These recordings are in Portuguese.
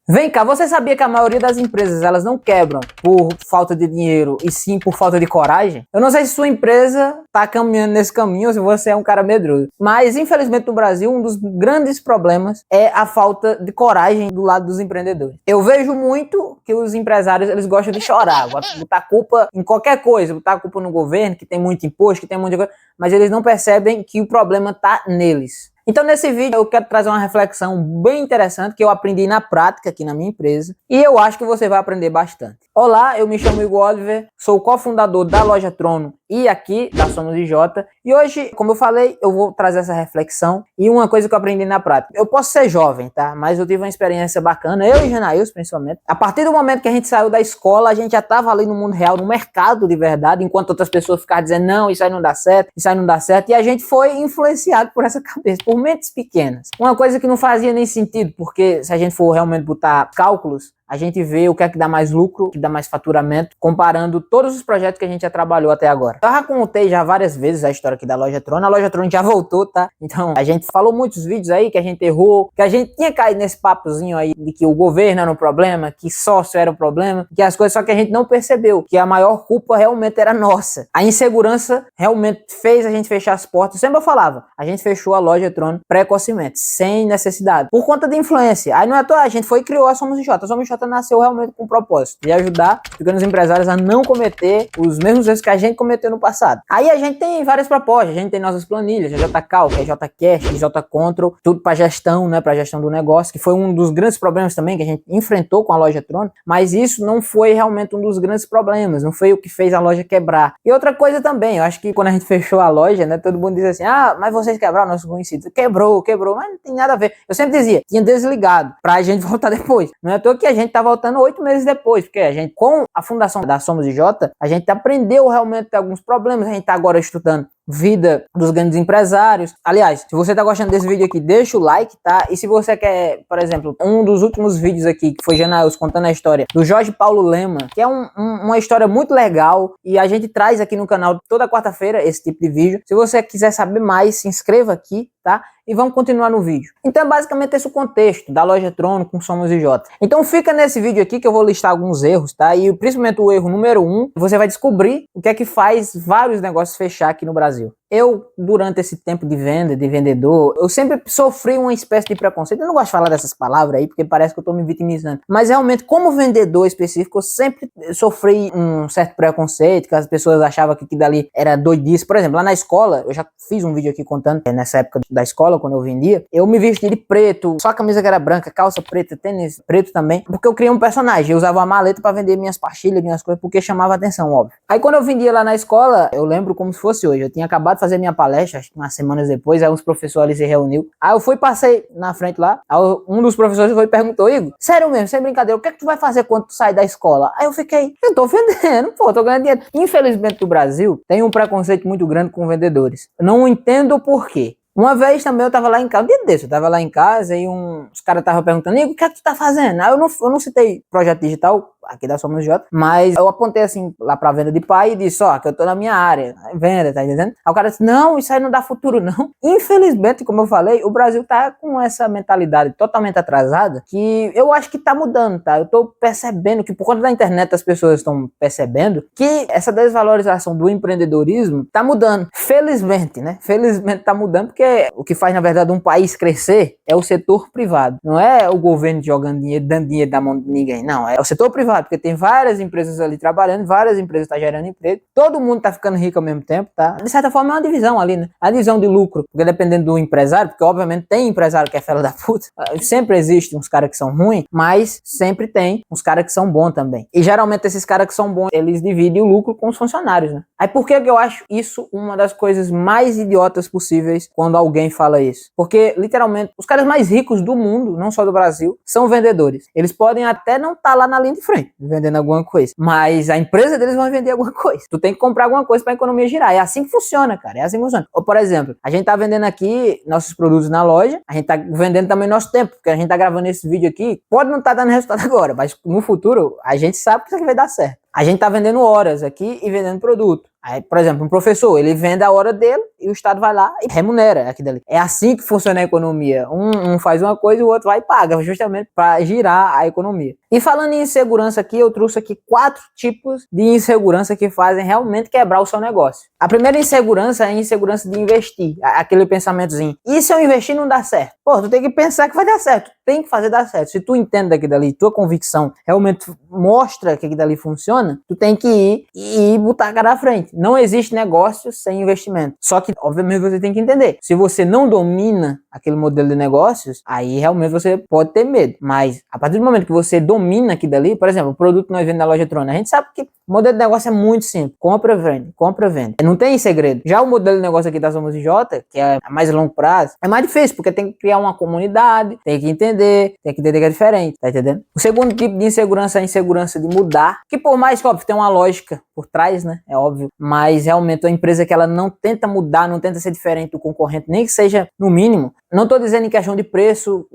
Vem cá, você sabia que a maioria das empresas elas não quebram por falta de dinheiro e sim por falta de coragem? Eu não sei se sua empresa está caminhando nesse caminho ou se você é um cara medroso, mas infelizmente no Brasil um dos grandes problemas é a falta de coragem do lado dos empreendedores. Eu vejo muito que os empresários eles gostam de chorar, botar culpa em qualquer coisa, botar culpa no governo que tem muito imposto, que tem muita coisa, mas eles não percebem que o problema está neles. Então nesse vídeo eu quero trazer uma reflexão bem interessante que eu aprendi na prática aqui na minha empresa e eu acho que você vai aprender bastante. Olá, eu me chamo Igor Oliver, sou cofundador da Loja Trono e aqui da Somos IJ e hoje, como eu falei, eu vou trazer essa reflexão e uma coisa que eu aprendi na prática. Eu posso ser jovem, tá? Mas eu tive uma experiência bacana, eu e Janaíus principalmente. A partir do momento que a gente saiu da escola, a gente já estava ali no mundo real, no mercado de verdade, enquanto outras pessoas ficavam dizendo não, isso aí não dá certo, isso aí não dá certo, e a gente foi influenciado por essa cabeça, por mentes pequenas. Uma coisa que não fazia nem sentido, porque se a gente for realmente botar cálculos, a gente vê o que é que dá mais lucro, o que dá mais faturamento, comparando todos os projetos que a gente já trabalhou até agora. Eu já contei já várias vezes a história aqui da Loja Trono. A Loja Trono já voltou, tá? Então, a gente falou muitos vídeos aí que a gente errou, que a gente tinha caído nesse papozinho aí de que o governo era um problema, que sócio era um problema, que as coisas, só que a gente não percebeu, que a maior culpa realmente era nossa. A insegurança realmente fez a gente fechar as portas. Sempre eu falava, a gente fechou a Loja Trono precocemente, sem necessidade, por conta de influência. Aí não é à toa, a gente foi e criou a Somos IJ. A Somos IJ nasceu realmente com o propósito de ajudar pequenos empresários a não cometer os mesmos erros que a gente cometeu no passado. Aí a gente tem várias propostas, a gente tem nossas planilhas, a JCal, que é JCash, JControl, tudo para gestão, né, para gestão do negócio, que foi um dos grandes problemas também que a gente enfrentou com a Loja Trono, mas isso não foi realmente um dos grandes problemas, não foi o que fez a loja quebrar. E outra coisa também, eu acho que quando a gente fechou a loja, né, todo mundo diz assim, mas vocês quebraram nossos conhecidos. Quebrou, mas não tem nada a ver. Eu sempre dizia, tinha desligado pra gente voltar depois. Não é à toa que a gente tá voltando 8 meses depois, porque a gente, com a fundação da Somos IJ, a gente aprendeu realmente alguns problemas, a gente tá agora estudando vida dos grandes empresários. Aliás, se você tá gostando desse vídeo aqui, deixa o like, tá? E se você quer, por exemplo, um dos últimos vídeos aqui, que foi Janaíus contando a história do Jorge Paulo Lema, que é uma história muito legal, e a gente traz aqui no canal toda quarta-feira esse tipo de vídeo. Se você quiser saber mais, se inscreva aqui, tá? E vamos continuar no vídeo. Então é basicamente esse o contexto da Loja Trono com Somos IJ. Então fica nesse vídeo aqui que eu vou listar alguns erros, tá? E principalmente o erro número 1, você vai descobrir o que é que faz vários negócios fechar aqui no Brasil. Eu, durante esse tempo de venda, de vendedor, eu sempre sofri uma espécie de preconceito. Eu não gosto de falar dessas palavras aí, porque parece que eu tô me vitimizando. Mas realmente, como vendedor específico, eu sempre sofri um certo preconceito, que as pessoas achavam que aquilo dali era doidice. Por exemplo, lá na escola, eu já fiz um vídeo aqui contando, nessa época da escola, quando eu vendia, eu me vestia de preto, só a camisa que era branca, calça preta, tênis preto também, porque eu criei um personagem. Eu usava uma maleta pra vender minhas pastilhas, minhas coisas, porque chamava atenção, óbvio. Aí quando eu vendia lá na escola, eu lembro como se fosse hoje. Eu tinha acabado de fazer minha palestra, acho que umas semanas depois, aí uns professores ali se reuniu. Aí eu fui, passei na frente lá, aí um dos professores foi e perguntou, Igor, sério mesmo, sem brincadeira, o que é que tu vai fazer quando tu sair da escola? Aí eu fiquei, eu tô vendendo, pô, tô ganhando dinheiro. Infelizmente no Brasil, tem um preconceito muito grande com vendedores. Não entendo o porquê. Uma vez também eu tava lá em casa, um dia desse, eu tava lá em casa e os caras estavam perguntando, Igor, o que é que tu tá fazendo? Aí eu não citei projeto digital, aqui da Somos IJ, mas eu apontei assim lá pra venda de pai e disse, que eu tô na minha área, venda, tá entendendo? Aí o cara disse, não, isso aí não dá futuro não. Infelizmente, como eu falei, o Brasil tá com essa mentalidade totalmente atrasada, que eu acho que tá mudando, tá? Eu tô percebendo que por conta da internet as pessoas estão percebendo que essa desvalorização do empreendedorismo tá mudando. Felizmente, né? Felizmente tá mudando, porque o que faz, na verdade, um país crescer é o setor privado. Não é o governo jogando dinheiro, dando dinheiro da mão de ninguém, não. É o setor privado, porque tem várias empresas ali trabalhando, várias empresas estão gerando emprego, todo mundo tá ficando rico ao mesmo tempo, tá? De certa forma é uma divisão ali, né? A divisão de lucro, porque dependendo do empresário, porque obviamente tem empresário que é fela da puta, sempre existe uns caras que são ruins, mas sempre tem uns caras que são bons também. E geralmente esses caras que são bons, eles dividem o lucro com os funcionários, né? Aí por que eu acho isso uma das coisas mais idiotas possíveis quando alguém fala isso? Porque, literalmente, os caras mais ricos do mundo, não só do Brasil, são vendedores. Eles podem até não estar lá na linha de frente, vendendo alguma coisa, mas a empresa deles vai vender alguma coisa. Tu tem que comprar alguma coisa pra economia girar. É assim que funciona, cara. É assim que funciona. Ou, por exemplo, a gente tá vendendo aqui nossos produtos na loja, a gente tá vendendo também nosso tempo, porque a gente tá gravando esse vídeo aqui, pode não tá dando resultado agora, mas no futuro a gente sabe que isso aqui vai dar certo. A gente tá vendendo horas aqui e vendendo produto. Aí, por exemplo, um professor, ele vende a hora dele e o Estado vai lá e remunera aquilo ali. É assim que funciona a economia. Um faz uma coisa e o outro vai e paga, justamente para girar a economia. E falando em insegurança aqui, eu trouxe aqui 4 tipos de insegurança que fazem realmente quebrar o seu negócio. A primeira insegurança é a insegurança de investir. Aquele pensamentozinho. E se eu investir não dá certo? Pô, tu tem que pensar que vai dar certo. Tem que fazer dar certo. Se tu entende daquilo dali, tua convicção realmente mostra que aquilo dali funciona, tu tem que ir e botar a cara à frente. Não existe negócio sem investimento. Só que, obviamente, você tem que entender. Se você não domina aquele modelo de negócios, aí realmente você pode ter medo. Mas, a partir do momento que você domina aquilo dali, por exemplo, o produto que nós vendemos na loja Trona, a gente sabe que o modelo de negócio é muito simples. Compra, vende. Compra, vende. Não tem segredo. Já o modelo de negócio aqui da Somos J, que é a mais longo prazo, é mais difícil, porque tem que criar uma comunidade, tem que entender que é diferente, tá entendendo? O segundo tipo de insegurança é a insegurança de mudar, que por mais que, óbvio, tem uma lógica por trás, né? É óbvio. Mas, realmente, a empresa que ela não tenta mudar, não tenta ser diferente do concorrente, nem que seja no mínimo. Não estou dizendo em questão de preço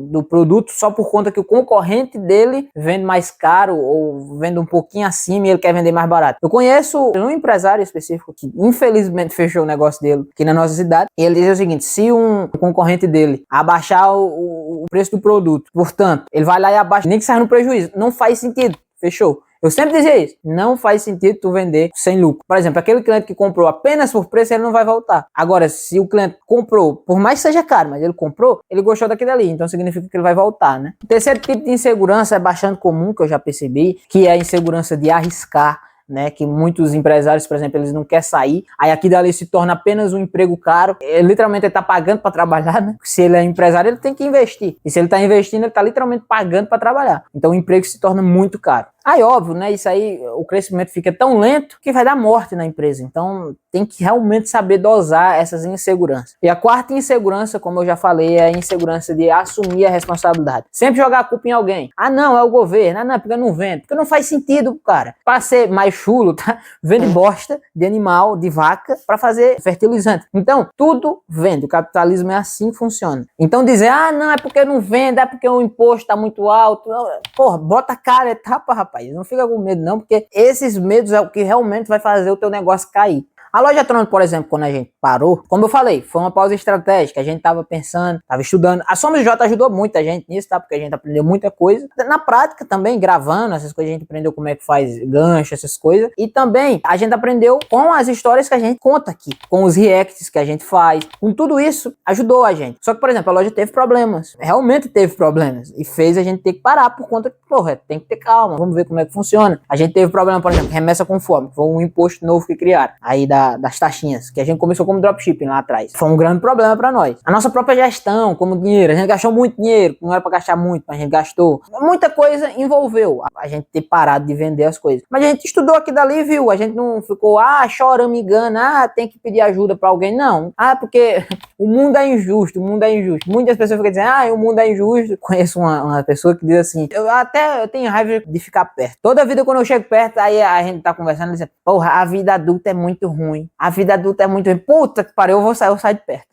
do produto só por conta que o concorrente dele vende mais caro ou vende um pouquinho acima e ele quer vender mais barato. Eu conheço um empresário específico que infelizmente fechou o negócio dele aqui na nossa cidade e ele diz o seguinte: se um concorrente dele abaixar o preço do produto, portanto, ele vai lá e abaixa, nem que saia no prejuízo, não faz sentido, fechou. Eu sempre dizia isso, não faz sentido tu vender sem lucro. Por exemplo, aquele cliente que comprou apenas por preço, ele não vai voltar. Agora, se o cliente comprou, por mais que seja caro, mas ele comprou, ele gostou daquilo ali, então significa que ele vai voltar, né? O terceiro tipo de insegurança é bastante comum, que eu já percebi, que é a insegurança de arriscar, né, que muitos empresários, por exemplo, eles não querem sair, aí aqui dali se torna apenas um emprego caro, literalmente ele está pagando para trabalhar, né? Se ele é empresário, ele tem que investir, e se ele está investindo, ele está literalmente pagando para trabalhar, então o emprego se torna muito caro. Aí, óbvio, né, isso aí, o crescimento fica tão lento que vai dar morte na empresa, então tem que realmente saber dosar essas inseguranças. E a quarta insegurança, como eu já falei, é a insegurança de assumir a responsabilidade. Sempre jogar a culpa em alguém. Ah, não, é o governo. Ah, não, porque eu não vendo. Porque não faz sentido, cara. Para ser mais chulo, tá? Vende bosta de animal, de vaca, para fazer fertilizante. Então, tudo vende. O capitalismo é assim que funciona. Então, dizer, ah, não, é porque eu não vendo, é porque o imposto tá muito alto. Porra, bota a cara e tapa, rapaz. Não fica com medo, não, porque esses medos é o que realmente vai fazer o teu negócio cair. A loja Trona, por exemplo, quando a gente parou, como eu falei, foi uma pausa estratégica, a gente estava pensando, estava estudando. A Somos J ajudou muita gente nisso, tá? Porque a gente aprendeu muita coisa. Na prática também, gravando essas coisas, a gente aprendeu como é que faz gancho, essas coisas. E também a gente aprendeu com as histórias que a gente conta aqui, com os reacts que a gente faz. Com tudo isso, ajudou a gente. Só que, por exemplo, a loja teve problemas. Realmente teve problemas. E fez a gente ter que parar por conta que, porra, tem que ter calma. Vamos ver como é que funciona. A gente teve problema, por exemplo, remessa com fome. Foi um imposto novo que criaram. Aí das taxinhas, que a gente começou como dropshipping lá atrás. Foi um grande problema para nós. A nossa própria gestão, como dinheiro, a gente gastou muito dinheiro, não era para gastar muito, mas a gente gastou. Muita coisa envolveu a gente ter parado de vender as coisas. Mas a gente estudou aqui dali, viu? A gente não ficou, chorando, engana, tem que pedir ajuda para alguém. Não. Porque o mundo é injusto, o mundo é injusto. Muitas pessoas ficam dizendo, o mundo é injusto. Conheço uma pessoa que diz assim, eu tenho raiva de ficar perto. Toda vida quando eu chego perto, aí a gente tá conversando, dizendo, porra, a vida adulta é muito ruim. A vida adulta é muito ruim. Puta que pariu, eu saio de perto.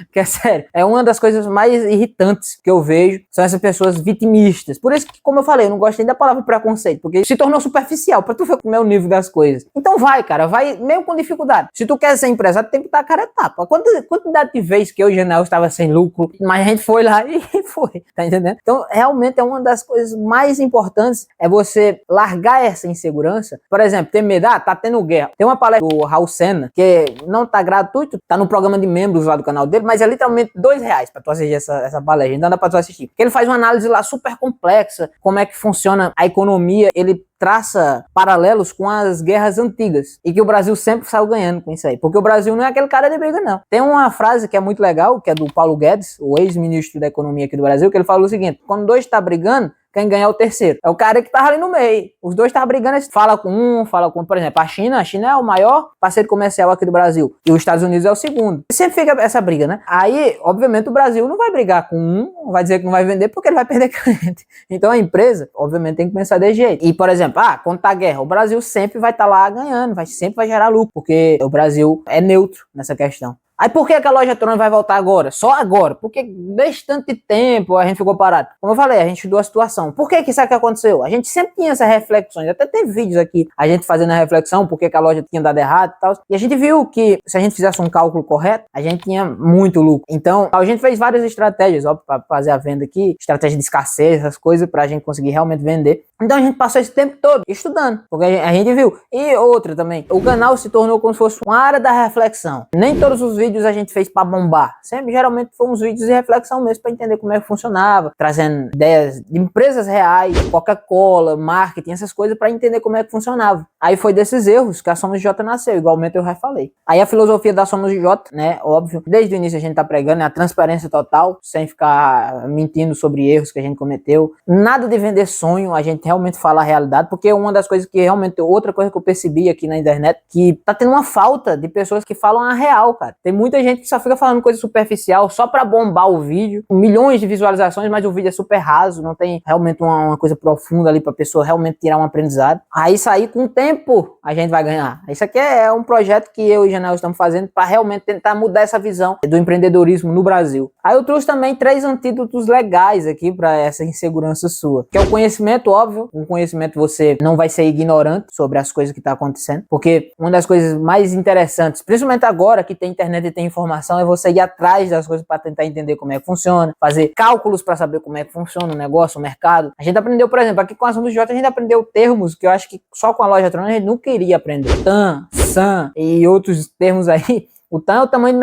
Porque é sério, é uma das coisas mais irritantes que eu vejo, são essas pessoas vitimistas. Por isso que, como eu falei, eu não gosto nem da palavra preconceito, porque se tornou superficial, pra tu ver como é o nível das coisas. Então vai, cara, vai meio com dificuldade. Se tu quer ser empresário, tu tem que botar a cara a tapa. Quantidade de vezes que eu e o Janel estava sem lucro, mas a gente foi lá e foi, tá entendendo? Então, realmente é uma das coisas mais importantes, é você largar essa insegurança. Por exemplo, ter medo, tá tendo guerra. Tem uma palestra do Raul Senna, que não tá gratuito, tá no programa de membros lá do canal dele, mas é literalmente R$2 pra tu assistir essa palestra, ainda dá pra tu assistir. Porque ele faz uma análise lá super complexa, como é que funciona a economia, ele traça paralelos com as guerras antigas, e que o Brasil sempre saiu ganhando com isso aí, porque o Brasil não é aquele cara de briga, não. Tem uma frase que é muito legal, que é do Paulo Guedes, o ex-ministro da economia aqui do Brasil, que ele fala o seguinte: quando dois tá brigando, quem ganha é o terceiro. É o cara que tava ali no meio. Os dois estavam brigando, fala com, por exemplo, a China é o maior parceiro comercial aqui do Brasil. E os Estados Unidos é o segundo. E sempre fica essa briga, né? Aí, obviamente, o Brasil não vai brigar com um, vai dizer que não vai vender porque ele vai perder cliente. Então a empresa, obviamente, tem que pensar desse jeito. E, por exemplo, quando tá guerra, o Brasil sempre vai estar lá ganhando, sempre vai gerar lucro, porque o Brasil é neutro nessa questão. Aí por que a loja Tron vai voltar agora? Só agora? Porque desde tanto tempo a gente ficou parado. Como eu falei, a gente estudou a situação. Por que isso aqui aconteceu? A gente sempre tinha essas reflexões. Até teve vídeos aqui, a gente fazendo a reflexão, por que a loja tinha dado errado e tal. E a gente viu que se a gente fizesse um cálculo correto, a gente tinha muito lucro. Então, a gente fez várias estratégias, ó, para fazer a venda aqui. Estratégia de escassez, essas coisas, pra gente conseguir realmente vender. Então a gente passou esse tempo todo estudando, porque a gente viu. E outra também, o canal se tornou como se fosse uma área da reflexão. Nem todos os vídeos a gente fez para bombar. Sempre, geralmente, foram uns vídeos de reflexão mesmo, para entender como é que funcionava, trazendo ideias de empresas reais, Coca-Cola, marketing, essas coisas, para entender como é que funcionava. Aí foi desses erros que a Somos J nasceu, igualmente eu já falei. Aí a filosofia da Somos J, né, óbvio, desde o início a gente tá pregando, é a transparência total, sem ficar mentindo sobre erros que a gente cometeu. Nada de vender sonho, a gente realmente fala a realidade, porque uma das coisas que realmente, outra coisa que eu percebi aqui na internet, que tá tendo uma falta de pessoas que falam a real, cara. Tem muita gente que só fica falando coisa superficial, só pra bombar o vídeo, milhões de visualizações, mas o vídeo é super raso, não tem realmente uma coisa profunda ali pra pessoa realmente tirar um aprendizado. Aí isso aí, com o tempo, a gente vai ganhar. Isso aqui é um projeto que eu e Janel estamos fazendo pra realmente tentar mudar essa visão do empreendedorismo no Brasil. Aí eu trouxe também 3 antídotos legais aqui pra essa insegurança sua, que é o conhecimento, óbvio. Um conhecimento, você não vai ser ignorante sobre as coisas que tá acontecendo, porque uma das coisas mais interessantes, principalmente agora que tem internet e tem informação, é você ir atrás das coisas para tentar entender como é que funciona, fazer cálculos para saber como é que funciona o negócio, o mercado. A gente aprendeu, por exemplo, aqui com a Somos J, a gente aprendeu termos que eu acho que só com a loja Tron a gente não queria aprender. TAM, SAM e outros termos aí. O TAM é o tamanho do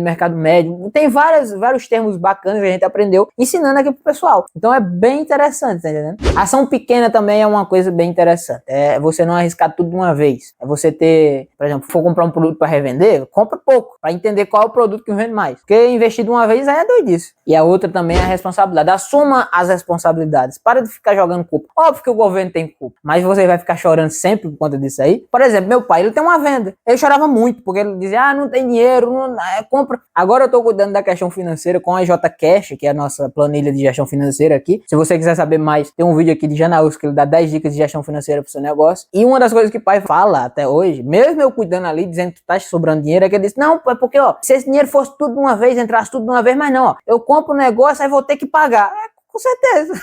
mercado médio. Tem vários termos bacanas que a gente aprendeu ensinando aqui pro pessoal. Então é bem interessante, tá entendendo? Ação pequena também é uma coisa bem interessante. É você não arriscar tudo de uma vez. É você ter, por exemplo, for comprar um produto para revender, compra pouco, para entender qual é o produto que vende mais. Porque investir de uma vez aí é doidice. E a outra também é a responsabilidade. Assuma as responsabilidades. Para de ficar jogando culpa. Óbvio que o governo tem culpa, mas você vai ficar chorando sempre por conta disso aí. Por exemplo, meu pai, ele tem uma venda. Ele chorava muito, porque ele dizia, não tem dinheiro, compra. Agora eu tô cuidando da questão financeira com a JCash, que é a nossa planilha de gestão financeira aqui. Se você quiser saber mais, tem um vídeo aqui de Janaús que ele dá 10 dicas de gestão financeira pro seu negócio. E uma das coisas que o pai fala até hoje, mesmo eu cuidando ali, dizendo que tá sobrando dinheiro, é que ele diz, não, é porque, ó, se esse dinheiro fosse tudo de uma vez, entrasse tudo de uma vez, mas não, ó, eu compro um negócio, aí vou ter que pagar. Com certeza.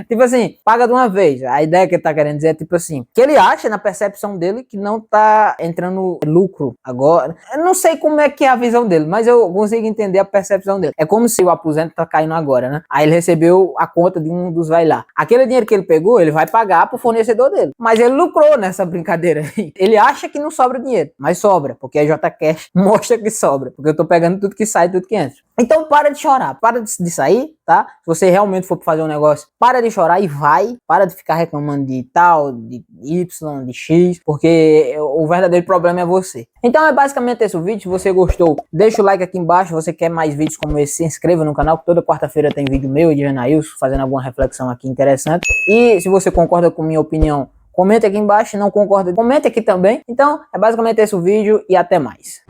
Tipo assim, paga de uma vez. A ideia que ele tá querendo dizer é tipo assim, que ele acha na percepção dele que não tá entrando lucro agora. Eu não sei como é que é a visão dele, mas eu consigo entender a percepção dele. É como se o aposento tá caindo agora, né? Aí ele recebeu a conta de um dos vai lá. Aquele dinheiro que ele pegou, ele vai pagar pro fornecedor dele. Mas ele lucrou nessa brincadeira aí. Ele acha que não sobra dinheiro, mas sobra, porque a JCash mostra que sobra. Porque eu tô pegando tudo que sai, tudo que entra. Então para de chorar, para de sair, tá? Se você realmente for fazer um negócio, para de chorar e vai. Para de ficar reclamando de tal, de Y, de X, porque o verdadeiro problema é você. Então é basicamente esse o vídeo. Se você gostou, deixa o like aqui embaixo. Se você quer mais vídeos como esse, se inscreva no canal, que toda quarta-feira tem vídeo meu e de Janailson fazendo alguma reflexão aqui interessante. E se você concorda com minha opinião, comente aqui embaixo. Se não concorda, comente aqui também. Então é basicamente esse o vídeo e até mais.